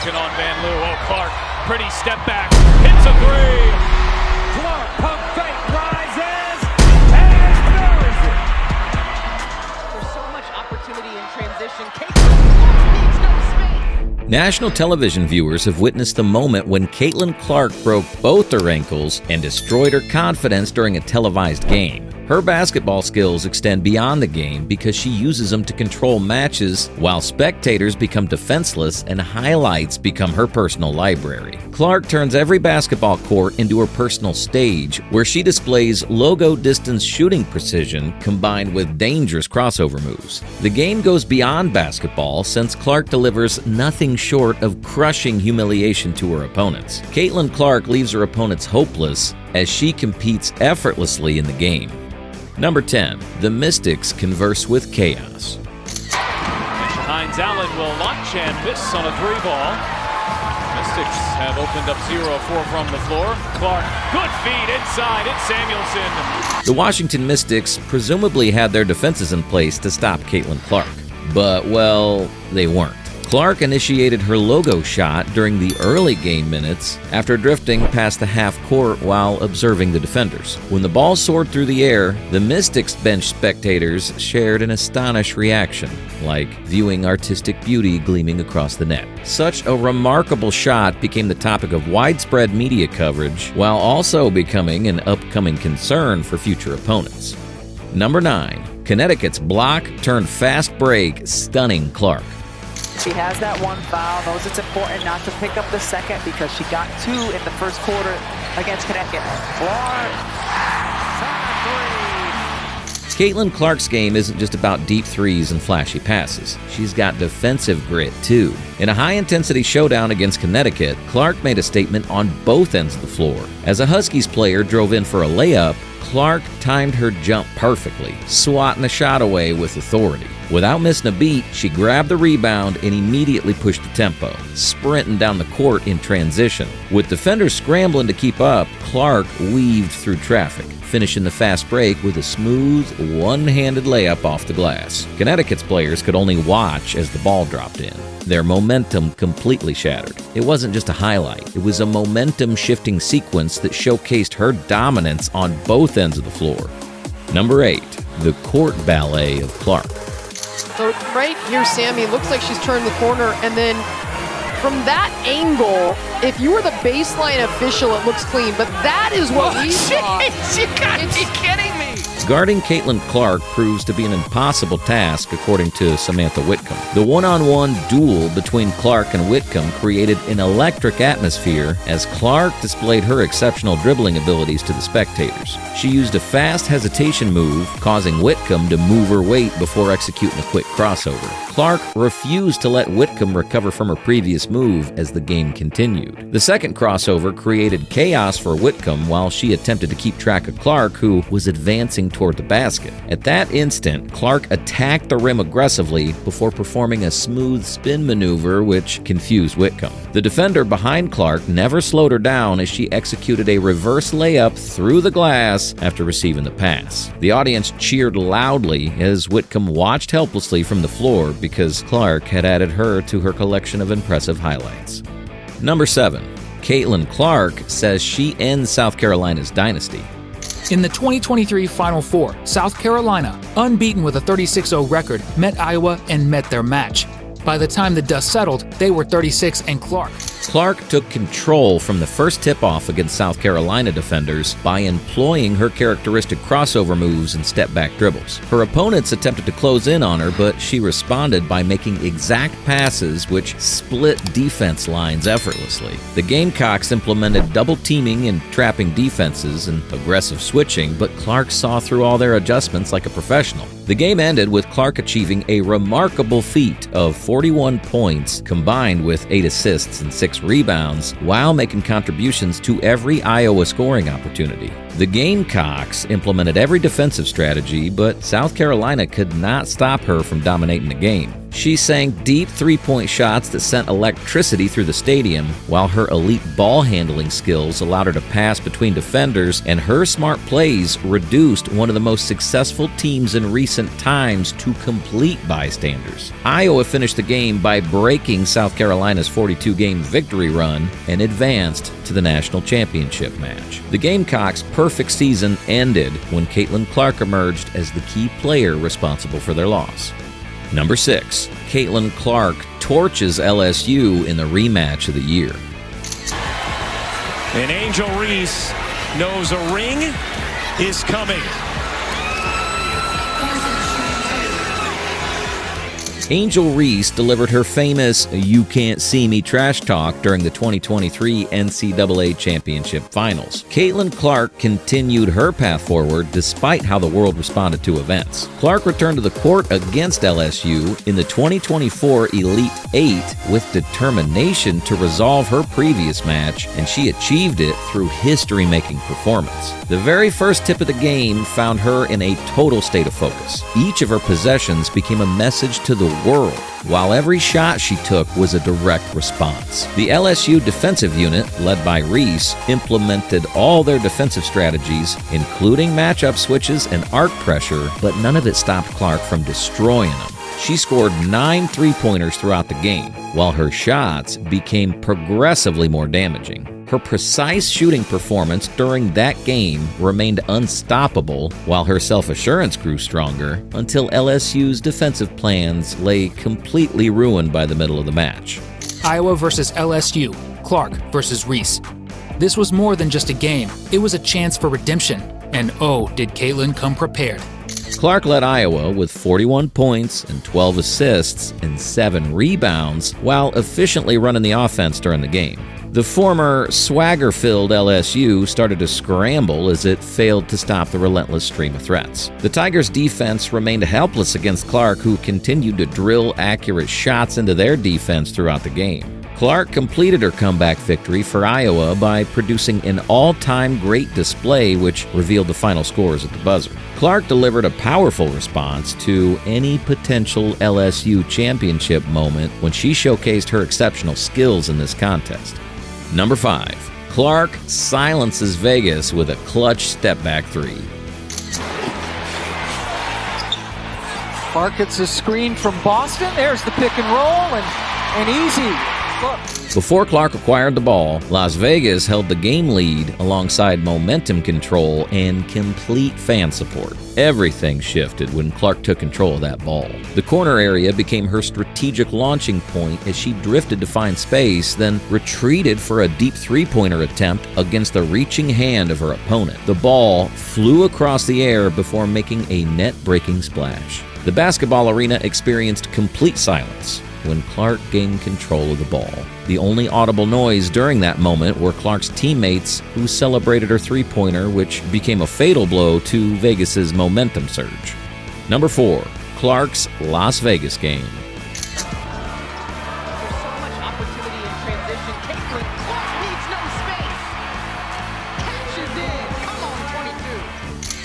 working on Van Loo. Oh, Clark, pretty step back, hits a three. Clark, pump fake, rises, and buries it. There's so much opportunity in transition. Caitlin needs no space. National television viewers have witnessed the moment when Caitlin Clark broke both her ankles and destroyed her confidence during a televised game. Her basketball skills extend beyond the game because she uses them to control matches while spectators become defenseless and highlights become her personal library. Clark turns every basketball court into her personal stage where she displays logo distance shooting precision combined with dangerous crossover moves. The game goes beyond basketball since Clark delivers nothing short of crushing humiliation to her opponents. Caitlin Clark leaves her opponents hopeless as she competes effortlessly in the game. Number 10. The Mystics converse with chaos. Hines Allen will launch and miss on a three ball. Mystics have opened up 0-4 from the floor. Clark, good feed inside, it's Samuelson. The Washington Mystics presumably had their defenses in place to stop Caitlin Clark. But, well, they weren't. Clark initiated her logo shot during the early game minutes after drifting past the half court while observing the defenders. When the ball soared through the air, the Mystics bench spectators shared an astonished reaction, like viewing artistic beauty gleaming across the net. Such a remarkable shot became the topic of widespread media coverage, while also becoming an upcoming concern for future opponents. Number 9. Connecticut's block turned fast break stunning Clark. She has that one foul, knows it's important not to pick up the second because she got 2 in the first quarter against Connecticut. Clark, Caitlin Clark's game isn't just about deep threes and flashy passes. She's got defensive grit, too. In a high-intensity showdown against Connecticut, Clark made a statement on both ends of the floor. As a Huskies player drove in for a layup, Clark timed her jump perfectly, swatting the shot away with authority. Without missing a beat, she grabbed the rebound and immediately pushed the tempo, sprinting down the court in transition. With defenders scrambling to keep up, Clark weaved through traffic, finishing the fast break with a smooth, one-handed layup off the glass. Connecticut's players could only watch as the ball dropped in. Their momentum completely shattered. It wasn't just a highlight, it was a momentum-shifting sequence that showcased her dominance on both ends of the floor. Number 8. The court ballet of Clark. So right here, Sammy, looks like she's turned the corner, and then from that angle, if you were the baseline official, it looks clean, but that is what we saw. You gotta be kidding me. Guarding Caitlin Clark proves to be an impossible task, according to Samantha Whitcomb. The one-on-one duel between Clark and Whitcomb created an electric atmosphere as Clark displayed her exceptional dribbling abilities to the spectators. She used a fast hesitation move, causing Whitcomb to move her weight before executing a quick crossover. Clark refused to let Whitcomb recover from her previous move as the game continued. The second crossover created chaos for Whitcomb while she attempted to keep track of Clark, who was advancing toward the basket. At that instant, Clark attacked the rim aggressively before performing a smooth spin maneuver which confused Whitcomb. The defender behind Clark never slowed her down as she executed a reverse layup through the glass after receiving the pass. The audience cheered loudly as Whitcomb watched helplessly from the floor because Clark had added her to her collection of impressive highlights. Number 7. Caitlin Clark says she ends South Carolina's dynasty. In the 2023 Final Four, South Carolina, unbeaten with a 36-0 record, met Iowa and met their match. By the time the dust settled, they were 36 and Clark. Clark took control from the first tip-off against South Carolina defenders by employing her characteristic crossover moves and step-back dribbles. Her opponents attempted to close in on her, but she responded by making exact passes which split defense lines effortlessly. The Gamecocks implemented double-teaming and trapping defenses and aggressive switching, but Clark saw through all their adjustments like a professional. The game ended with Clark achieving a remarkable feat of 41 points combined with 8 assists and 6 rebounds while making contributions to every Iowa scoring opportunity. The Gamecocks implemented every defensive strategy, but South Carolina could not stop her from dominating the game. She sank deep three-point shots that sent electricity through the stadium, while her elite ball handling skills allowed her to pass between defenders, and her smart plays reduced one of the most successful teams in recent times to complete bystanders. Iowa finished the game by breaking South Carolina's 42-game victory run and advanced to the national championship match. The Gamecocks' perfect season ended when Caitlin Clark emerged as the key player responsible for their loss. Number 6, Caitlin Clark torches LSU in the rematch of the year. And Angel Reese knows a ring is coming. Angel Reese delivered her famous "you can't see me" trash talk during the 2023 NCAA Championship Finals. Caitlin Clark continued her path forward despite how the world responded to events. Clark returned to the court against LSU in the 2024 Elite Eight with determination to resolve her previous match, and she achieved it through history-making performance. The very first tip of the game found her in a total state of focus. Each of her possessions became a message to the world, while every shot she took was a direct response. The LSU defensive unit, led by Reese, implemented all their defensive strategies, including matchup switches and arc pressure, but none of it stopped Clark from destroying them. She scored 9 three-pointers throughout the game, while her shots became progressively more damaging. Her precise shooting performance during that game remained unstoppable, while her self-assurance grew stronger until LSU's defensive plans lay completely ruined by the middle of the match. Iowa versus LSU, Clark versus Reese. This was more than just a game. It was a chance for redemption. And oh, did Caitlin come prepared. Clark led Iowa with 41 points and 12 assists and 7 rebounds while efficiently running the offense during the game. The former swagger-filled LSU started to scramble as it failed to stop the relentless stream of threats. The Tigers' defense remained helpless against Clark, who continued to drill accurate shots into their defense throughout the game. Clark completed her comeback victory for Iowa by producing an all-time great display, which revealed the final scores at the buzzer. Clark delivered a powerful response to any potential LSU championship moment when she showcased her exceptional skills in this contest. Number 5, Clark silences Vegas with a clutch step-back three. Clark gets a screen from Boston. There's the pick and roll, and easy. Look. Before Clark acquired the ball, Las Vegas held the game lead alongside momentum control and complete fan support. Everything shifted when Clark took control of that ball. The corner area became her strategic launching point as she drifted to find space, then retreated for a deep three-pointer attempt against the reaching hand of her opponent. The ball flew across the air before making a net-breaking splash. The basketball arena experienced complete silence when Clark gained control of the ball. The only audible noise during that moment were Clark's teammates, who celebrated her three-pointer, which became a fatal blow to Vegas's momentum surge. Number 4, Clark's Las Vegas game. There's so much opportunity in transition. Caitlin Clark needs no space. Catches in. Come on,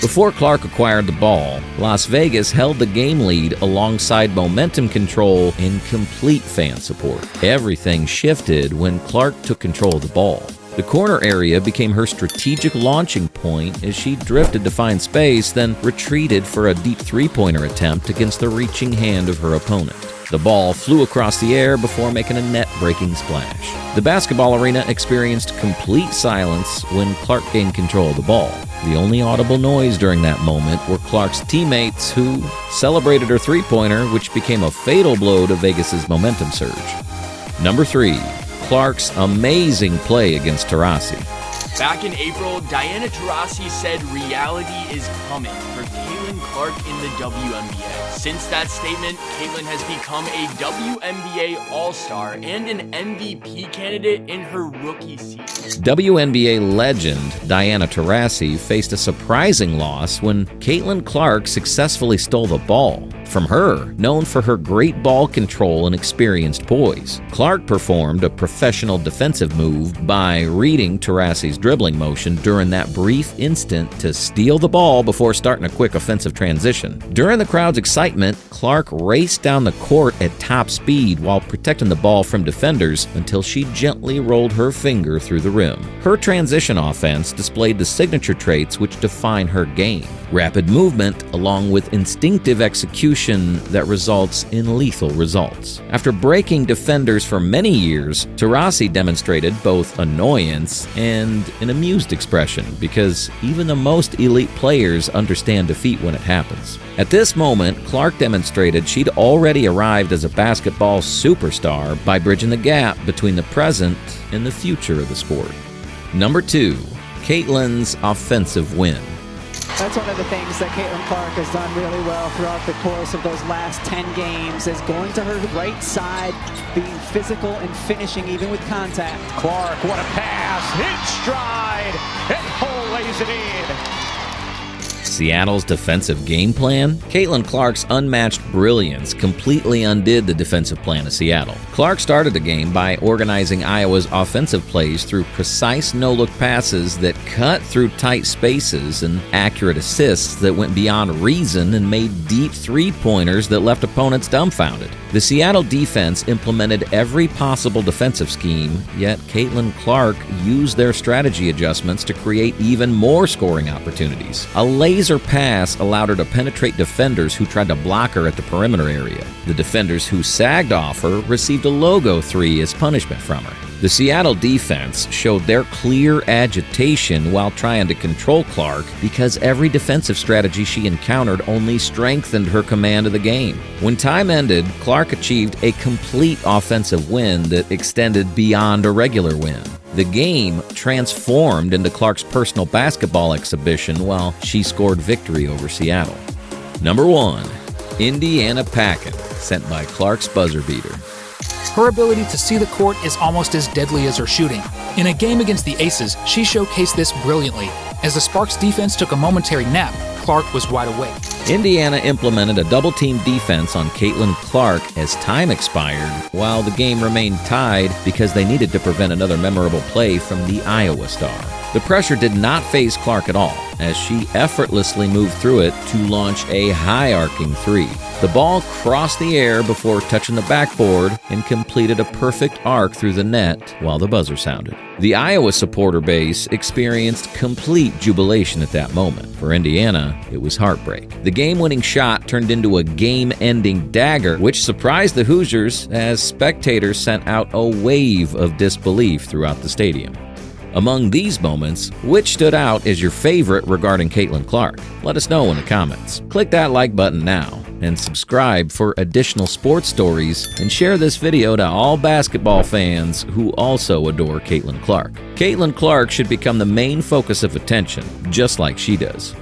22. Before Clark acquired the ball, Las Vegas held the game lead alongside momentum control and complete fan support. Everything shifted when Clark took control of the ball. The corner area became her strategic launching point as she drifted to find space, then retreated for a deep three-pointer attempt against the reaching hand of her opponent. The ball flew across the air before making a net-breaking splash. The basketball arena experienced complete silence when Clark gained control of the ball. The only audible noise during that moment were Clark's teammates, who celebrated her three-pointer, which became a fatal blow to Vegas's momentum surge. Number 3, Clark's amazing play against Taurasi. Back in April, Diana Taurasi said reality is coming for Caitlin Clark in the WNBA. Since that statement, Caitlin has become a WNBA All-Star and an MVP candidate in her rookie season. WNBA legend Diana Taurasi faced a surprising loss when Caitlin Clark successfully stole the ball. from her, known for her great ball control and experienced poise. Clark performed a professional defensive move by reading Taurasi's dribbling motion during that brief instant to steal the ball before starting a quick offensive transition. During the crowd's excitement, Clark raced down the court at top speed while protecting the ball from defenders until she gently rolled her finger through the rim. Her transition offense displayed the signature traits which define her game: rapid movement along with instinctive execution that results in lethal results. After breaking defenders for many years, Taurasi demonstrated both annoyance and an amused expression because even the most elite players understand defeat when it happens. At this moment, Clark demonstrated she'd already arrived as a basketball superstar by bridging the gap between the present and the future of the sport. Number 2, Caitlin's offensive win. That's one of the things that Caitlin Clark has done really well throughout the course of those last 10 games is going to her right side, being physical and finishing even with contact. Clark, what a pass, hit stride, and Cole lays it in. Seattle's defensive game plan? Caitlin Clark's unmatched brilliance completely undid the defensive plan of Seattle. Clark started the game by organizing Iowa's offensive plays through precise no-look passes that cut through tight spaces and accurate assists that went beyond reason and made deep three-pointers that left opponents dumbfounded. The Seattle defense implemented every possible defensive scheme, yet Caitlin Clark used their strategy adjustments to create even more scoring opportunities. A laser pass allowed her to penetrate defenders who tried to block her at the perimeter area. The defenders who sagged off her received a logo three as punishment from her. The Seattle defense showed their clear agitation while trying to control Clark because every defensive strategy she encountered only strengthened her command of the game. When time ended, Clark achieved a complete offensive win that extended beyond a regular win. The game transformed into Clark's personal basketball exhibition while she scored victory over Seattle. Number 1, Indiana Packin, sent by Clark's buzzer beater. Her ability to see the court is almost as deadly as her shooting. In a game against the Aces, she showcased this brilliantly. As the Sparks defense took a momentary nap, Clark was wide awake. Indiana implemented a double-team defense on Caitlin Clark as time expired, while the game remained tied because they needed to prevent another memorable play from the Iowa star. The pressure did not faze Clark at all, as she effortlessly moved through it to launch a high-arcing three. The ball crossed the air before touching the backboard and completed a perfect arc through the net while the buzzer sounded. The Iowa supporter base experienced complete jubilation at that moment. For Indiana, it was heartbreak. The game-winning shot turned into a game-ending dagger, which surprised the Hoosiers as spectators sent out a wave of disbelief throughout the stadium. Among these moments, which stood out as your favorite regarding Caitlin Clark? Let us know in the comments. Click that like button now and subscribe for additional sports stories, and share this video to all basketball fans who also adore Caitlin Clark. Caitlin Clark should become the main focus of attention, just like she does.